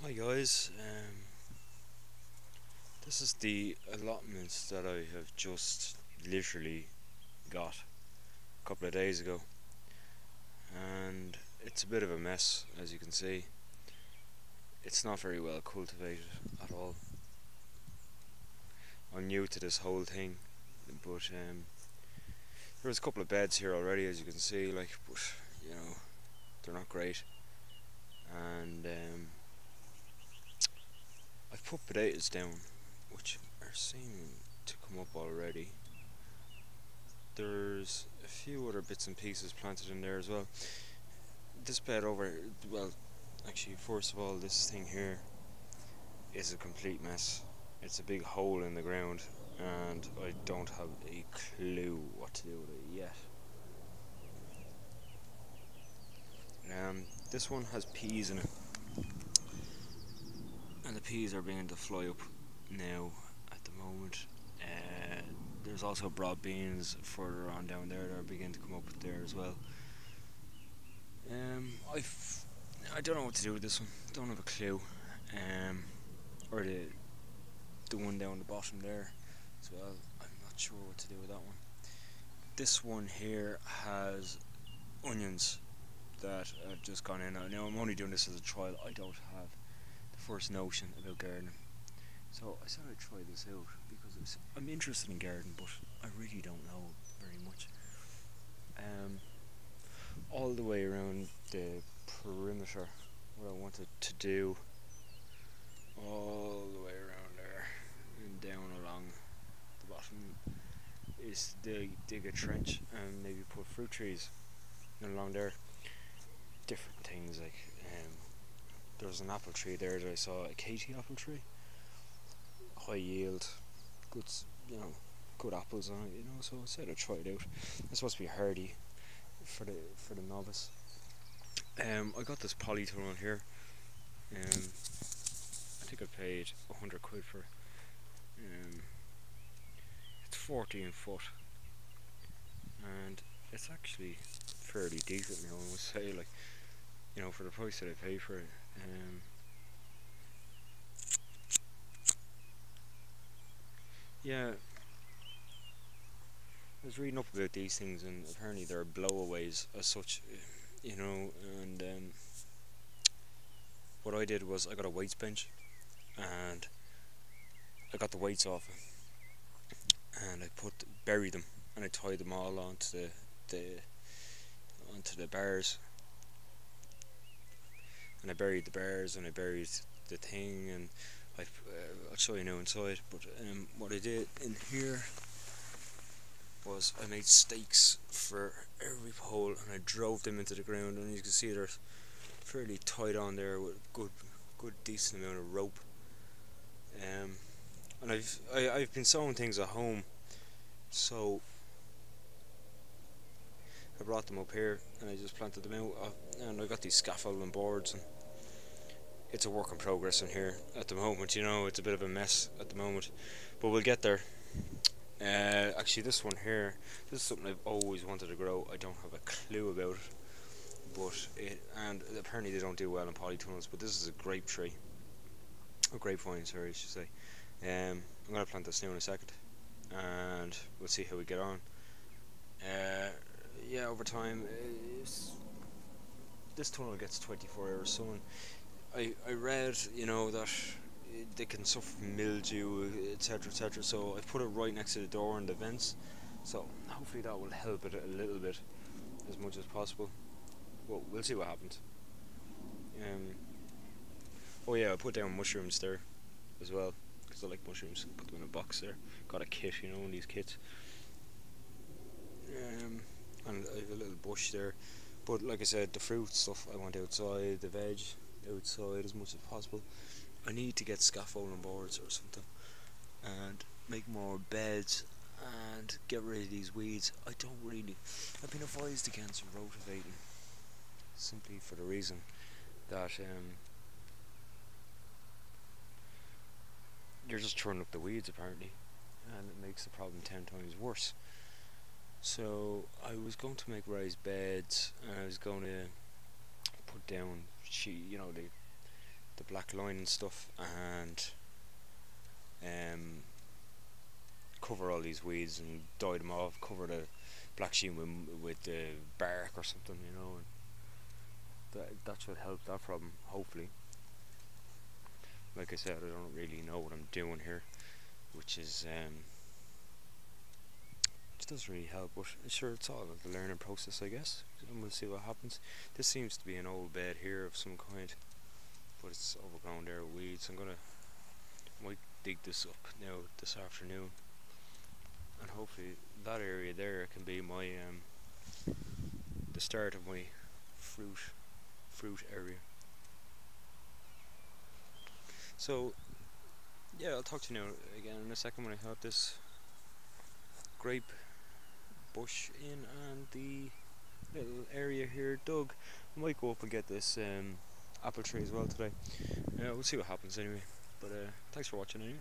Hi guys, this is the allotments that I have just literally got a couple of days ago, and it's a bit of a mess, as you can see. It's not very well cultivated at all. I'm new to this whole thing, but there's a couple of beds here already, as you can see, but you know, they're not great. And I've put potatoes down, which are seeming to come up already. There's a few other bits and pieces planted in there as well. This bed over, well, actually, first of all, this thing here is a complete mess. It's a big hole in the ground, and I don't have a clue what to do with it yet. This one has peas in it, and the peas are beginning to fly up now at the moment. There's also broad beans further on down there that are beginning to come up there as well. I don't know what to do with this one. Don't have a clue. Or the one down the bottom there as well. I'm not sure what to do with that one. This one here has onions that have just gone in. Now I'm only doing this as a trial. I don't have the first notion about gardening, so I said I'd try this out because I'm interested in gardening, but I really don't know very much. All the way around the perimeter, what I wanted to do, all the way around there and down along the bottom, is dig a trench and maybe put fruit trees along there. Different things like there's an apple tree there that I saw, a Katie apple tree, high yield, good, good apples on it, So I said I'd try it out. It's supposed to be hardy for the novice. I got this polytunnel here. I think I paid £100 for it. It's 14 foot, and it's actually fairly decent now, I must say, for the price that I paid for it. Yeah, I was reading up about these things, and apparently they're blowaways as such, and what I did was I got a weights bench, and I got the weights off it, and I buried them, and I tied them all onto the bars, and I buried the bars, and I buried the thing, and I'll show you now inside. But what I did in here was I made stakes for every pole, and I drove them into the ground, and you can see they're fairly tied on there with good decent amount of rope. And I've been sewing things at home, so I brought them up here and I just planted them out, and I got these scaffolding boards, and it's a work in progress in here at the moment. It's a bit of a mess at the moment, but we'll get there. Actually, this one here, this is something I've always wanted to grow. I don't have a clue about it, and apparently they don't do well in polytunnels, but this is a grape tree, a grapevine, sorry, I should say. I'm going to plant this now in a second, and we'll see how we get on. Yeah, over time, this tunnel gets 24 hours sun. I read, that they can suffer from mildew, etc., etc. So I put it right next to the door and the vents. So hopefully that will help it a little bit, as much as possible. Well, we'll see what happens. Oh yeah, I put down mushrooms there as well, because I like mushrooms. Put them in a box there. Got a kit, one of these kits. And I have a little bush there. But like I said, the fruit stuff I want outside, the veg outside as much as possible. I need to get scaffolding boards or something, and make more beds, and get rid of these weeds. I've been advised against rotivating, simply for the reason that you're just turning up the weeds apparently, and it makes the problem 10 times worse. So I was going to make raised beds, and I was going to put down the black line and stuff, and um, cover all these weeds and dye them off, cover the black sheen with the bark or something, you know, and that should help that problem, hopefully. Like I said, I don't really know what I'm doing here, which doesn't really help, but sure, it's all the learning process, I guess, and we'll see what happens. This seems to be an old bed here of some kind, but it's overgrown there with weeds. Might dig this up now this afternoon, and hopefully that area there can be my the start of my fruit area. So yeah, I'll talk to you now again in a second when I have this grape bush in and the little area here dug. I might go up and get this apple tree as well today. We'll see what happens anyway. But thanks for watching anyway.